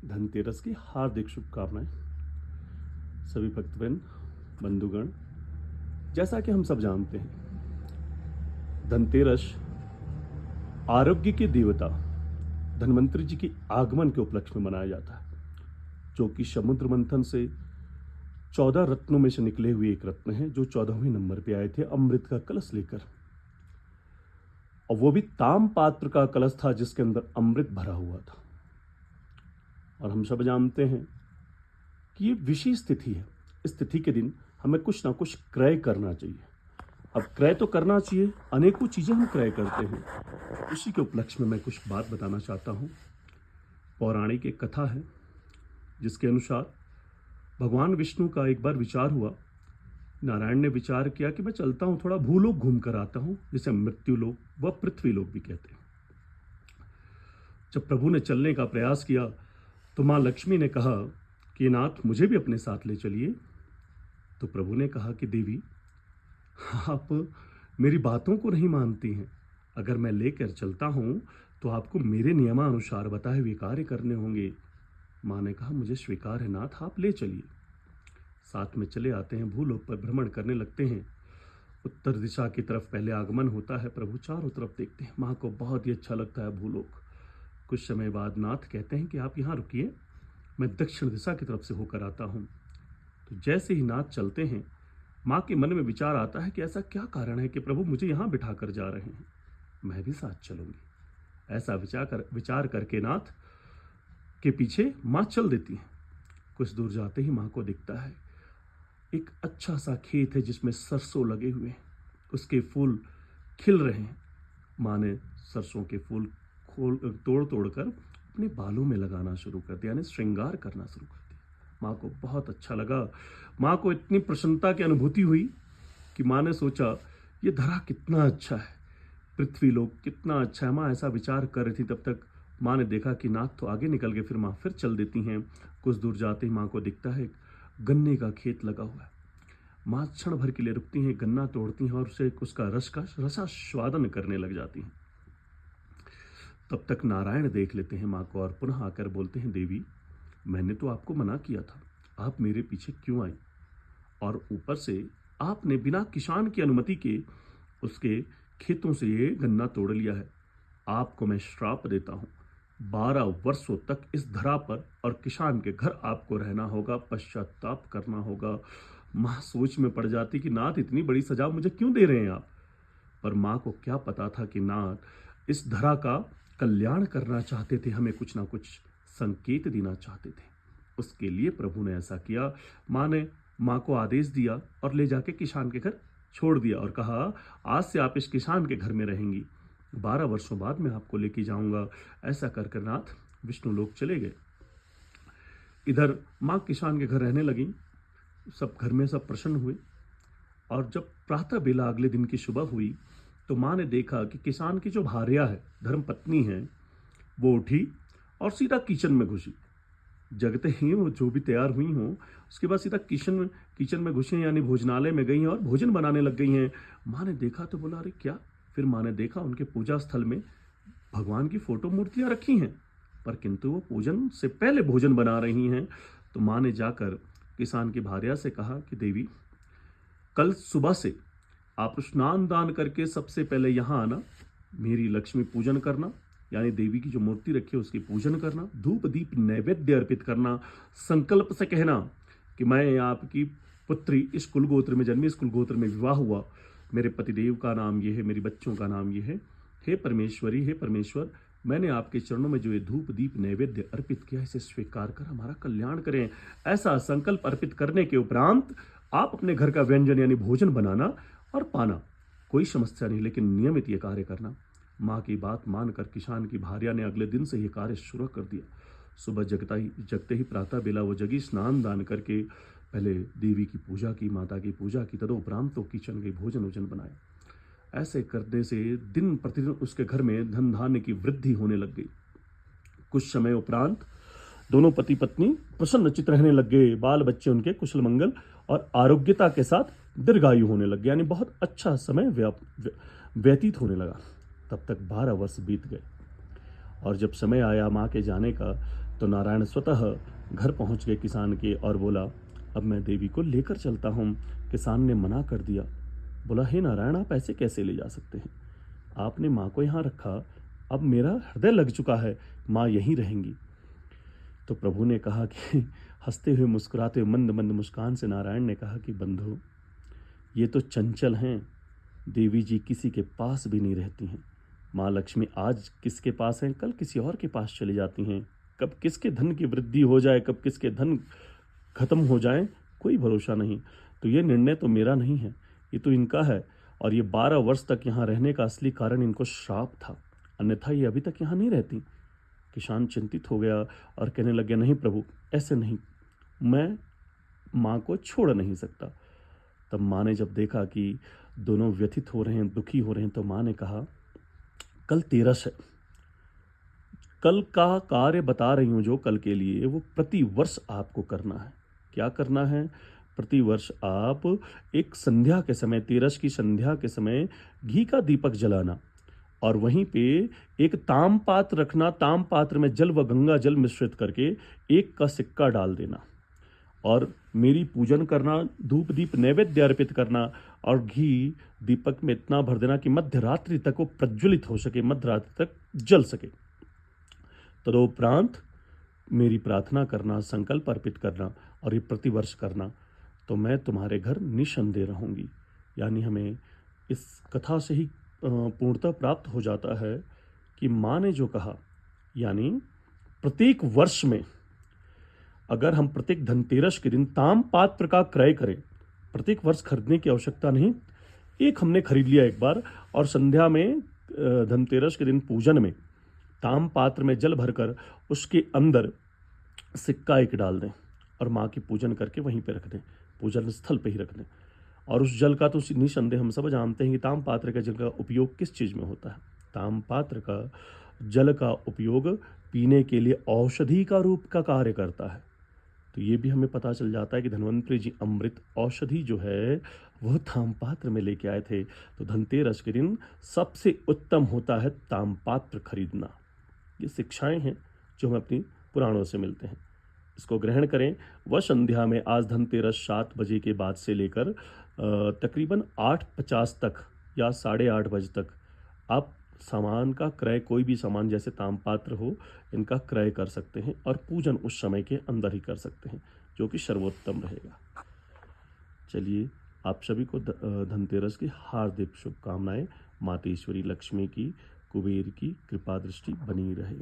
धनतेरस की हार्दिक शुभकामनाएं सभी भक्तवृंद बंधुगण। जैसा कि हम सब जानते हैं, धनतेरस आरोग्य के देवता धन्वंतरि जी के आगमन के उपलक्ष्य में मनाया जाता है, जो कि समुद्र मंथन से 14 रत्नों में से निकले हुए एक रत्न है, जो 14वें नंबर पे आए थे अमृत का कलश लेकर। और वो भी ताम पात्र का कलश था जिसके अंदर अमृत भरा हुआ था। और हम सब जानते हैं कि ये विशेष तिथि है। इस तिथि के दिन हमें कुछ ना कुछ क्रय करना चाहिए। अब क्रय तो करना चाहिए, अनेकों चीजें हम क्रय करते हैं। उसी के उपलक्ष्य में मैं कुछ बात बताना चाहता हूँ। पौराणिक एक कथा है जिसके अनुसार भगवान विष्णु का एक बार विचार हुआ। नारायण ने विचार किया कि मैं चलता हूँ, थोड़ा भूलोक घूम कर आता हूँ, जिसे मृत्यु लोक व पृथ्वी लोक भी कहते हैं। जब प्रभु ने चलने का प्रयास किया तो माँ लक्ष्मी ने कहा कि नाथ मुझे भी अपने साथ ले चलिए। तो प्रभु ने कहा कि देवी, आप मेरी बातों को नहीं मानती हैं। अगर मैं लेकर चलता हूँ तो आपको मेरे नियमानुसार बताए हुए कार्य करने होंगे। माँ ने कहा मुझे स्वीकार है नाथ, आप ले चलिए। साथ में चले आते हैं, भूलोक पर भ्रमण करने लगते हैं। उत्तर दिशा की तरफ पहले आगमन होता है। प्रभु चारों तरफ देखते हैं। माँ को बहुत ही अच्छा लगता है भूलोक। कुछ समय बाद नाथ कहते हैं कि आप यहाँ रुकिए, मैं दक्षिण दिशा की तरफ से होकर आता हूँ। तो जैसे ही नाथ चलते हैं, माँ के मन में विचार आता है कि ऐसा क्या कारण है कि प्रभु मुझे यहाँ बिठा कर जा रहे हैं, मैं भी साथ चलूंगी। ऐसा विचार करके नाथ के पीछे माँ चल देती हैं। कुछ दूर जाते ही माँ को दिखता है एक अच्छा सा खेत है जिसमें सरसों लगे हुए हैं, उसके फूल खिल रहे हैं। माँ ने सरसों के फूल तोड़ तोड़ कर अपने बालों में लगाना शुरू कर दिया, यानी श्रृंगार करना शुरू कर दिया। माँ को बहुत अच्छा लगा। माँ को इतनी प्रसन्नता की अनुभूति हुई कि माँ ने सोचा ये धरा कितना अच्छा है, पृथ्वी लोक कितना अच्छा है। माँ ऐसा विचार कर रही थी, तब तक माँ ने देखा कि नाथ तो आगे निकल गए। फिर माँ फिर चल देती हैं। कुछ दूर जाते ही माँ को दिखता है गन्ने का खेत लगा हुआ है। माँ क्षण भर के लिए रुकती हैं, गन्ना तोड़ती हैं और उसे उसका रसास्वादन करने लग जाती हैं। तब तक नारायण देख लेते हैं माँ को और पुनः आकर बोलते हैं, देवी मैंने तो आपको मना किया था, आप मेरे पीछे क्यों आई? और ऊपर से आपने बिना किसान की अनुमति के उसके खेतों से ये गन्ना तोड़ लिया है। आपको मैं श्राप देता हूँ, 12 वर्षों तक इस धरा पर और किसान के घर आपको रहना होगा, पश्चाताप करना होगा। माँ सोच में पड़ जाती कि नाथ इतनी बड़ी सजा मुझे क्यों दे रहे हैं आप? पर माँ को क्या पता था कि नाथ इस धरा का कल्याण करना चाहते थे, हमें कुछ ना कुछ संकेत देना चाहते थे। उसके लिए प्रभु ने ऐसा किया। माँ ने माँ को आदेश दिया और ले जाके किसान के घर छोड़ दिया और कहा आज से आप इस किसान के घर में रहेंगी, 12 वर्षों बाद मैं आपको लेके जाऊंगा। ऐसा कर नाथ विष्णु लोक चले गए। इधर माँ किसान के घर रहने लगी। सब घर में सब प्रसन्न हुए। और जब प्रातः बेला अगले दिन की सुबह हुई तो माँ ने देखा कि किसान की जो भार्या है, धर्म पत्नी है, वो उठी और सीधा किचन में घुसी। जगते ही वो जो भी तैयार हुई हों, उसके बाद सीधा किचन में घुसी, यानी भोजनालय में गई हैं और भोजन बनाने लग गई हैं। माँ ने देखा तो बोला अरे क्या? फिर माँ ने देखा उनके पूजा स्थल में भगवान की फोटो मूर्तियां रखी हैं, पर किंतु वो पूजन से पहले भोजन बना रही हैं। तो माँ ने जाकर किसान की भार्या से कहा कि देवी, कल सुबह से आप स्नान दान करके सबसे पहले यहाँ आना, मेरी लक्ष्मी पूजन करना, यानी देवी की जो मूर्ति रखी है उसकी पूजन करना, धूप दीप नैवेद्य अर्पित करना, संकल्प से कहना कि मैं आपकी पुत्री इस कुल गोत्र में जन्मी, इस कुल गोत्र में विवाह हुआ, मेरे पतिदेव का नाम ये है, मेरी बच्चों का नाम ये है। हे परमेश्वरी, हे परमेश्वर, मैंने आपके चरणों में जो ये धूप दीप नैवेद्य अर्पित किया, इसे स्वीकार कर हमारा कल्याण करें। ऐसा संकल्प अर्पित करने के उपरांत आप अपने घर का व्यंजन यानी भोजन बनाना और पाना, कोई समस्या नहीं, लेकिन नियमित ये कार्य करना। माँ की बात मानकर किसान की भार्या ने अगले दिन से ये कार्य शुरू कर दिया। सुबह जगते ही प्रातः बेला वो जगी, स्नान दान करके पहले देवी की पूजा की, माता की पूजा की, तदुपरांत तो किचन गई, भोजन वोजन बनाया। ऐसे करने से दिन प्रतिदिन उसके घर में धन धान्य की वृद्धि होने लग गई। कुछ समय उपरांत दोनों पति पत्नी प्रसन्नचित रहने लग गए। बाल बच्चे उनके कुशल मंगल और आरोग्यता के साथ दीर्घायु होने लग गए, यानी बहुत अच्छा समय व्यतीत होने लगा। तब तक 12 वर्ष बीत गए और जब समय आया माँ के जाने का तो नारायण स्वतः घर पहुंच गए किसान के और बोला, अब मैं देवी को लेकर चलता हूँ। किसान ने मना कर दिया, बोला, हे नारायण, आप ऐसे कैसे ले जा सकते हैं? आपने माँ को यहाँ रखा, अब मेरा हृदय लग चुका है, माँ यहीं रहेंगी। तो प्रभु ने कहा कि हंसते हुए मुस्कुराते हुए मंद मंद मुस्कान से नारायण ने कहा कि बंधु, ये तो चंचल हैं, देवी जी किसी के पास भी नहीं रहती हैं। माँ लक्ष्मी आज किसके पास हैं, कल किसी और के पास चली जाती हैं। कब किसके धन की वृद्धि हो जाए, कब किसके धन खत्म हो जाए, कोई भरोसा नहीं। तो ये निर्णय तो मेरा नहीं है, ये तो इनका है। और ये 12 वर्ष तक यहाँ रहने का असली कारण इनको श्राप था, अन्यथा ये अभी तक यहाँ नहीं रहती। किसान चिंतित हो गया और कहने लग गया, नहीं प्रभु, ऐसे नहीं, मैं माँ को छोड़ नहीं सकता। तब माँ ने जब देखा कि दोनों व्यथित हो रहे हैं, दुखी हो रहे हैं, तो माँ ने कहा, कल तेरस है, कल का कार्य बता रही हूँ जो कल के लिए, वो प्रति वर्ष आपको करना है। क्या करना है? प्रति वर्ष आप एक संध्या के समय, तेरस की संध्या के समय घी का दीपक जलाना और वहीं पे एक ताम पात्र रखना, ताम पात्र में जल व गंगा जल मिश्रित करके 1 का सिक्का डाल देना और मेरी पूजन करना, धूप दीप नैवेद्य अर्पित करना और घी दीपक में इतना भर देना कि मध्य रात्रि तक वो प्रज्वलित हो सके, मध्य रात्रि तक जल सके। तदोपरांत मेरी प्रार्थना करना, संकल्प अर्पित करना और ये प्रतिवर्ष करना, तो मैं तुम्हारे घर निसंदेह रहूँगी। यानी हमें इस कथा से ही पूर्णता प्राप्त हो जाता है कि माँ ने जो कहा, यानी प्रत्येक वर्ष में अगर हम प्रत्येक धनतेरस के दिन ताम पात्र का क्रय करें, प्रत्येक वर्ष खरीदने की आवश्यकता नहीं, एक हमने खरीद लिया एक बार और संध्या में धनतेरस के दिन पूजन में ताम पात्र में जल भरकर उसके अंदर सिक्का एक डाल दें और माँ की पूजन करके वहीं पे रख दें, पूजन स्थल पे ही रख दें। और उस जल का तो निसंदेह हम सब जानते हैं कि ताम पात्र का जल का उपयोग किस चीज़ में होता है। ताम पात्र का जल का उपयोग पीने के लिए औषधि का रूप का कार्य करता है। तो ये भी हमें पता चल जाता है कि धन्वंतरि जी अमृत औषधि जो है वह तामपात्र में लेके आए थे। तो धनतेरस के दिन सबसे उत्तम होता है तामपात्र खरीदना। ये शिक्षाएं हैं जो हमें अपनी पुराणों से मिलते हैं, इसको ग्रहण करें। वह संध्या में आज धनतेरस 7 बजे के बाद से लेकर तकरीबन 8:50 तक या 8:30 बजे तक आप सामान का क्रय, कोई भी सामान जैसे तामपात्र हो, इनका क्रय कर सकते हैं और पूजन उस समय के अंदर ही कर सकते हैं, जो कि सर्वोत्तम रहेगा। चलिए, आप सभी को धनतेरस की हार्दिक शुभकामनाएं। मातेश्वरी लक्ष्मी की, कुबेर की कृपा दृष्टि बनी रहे।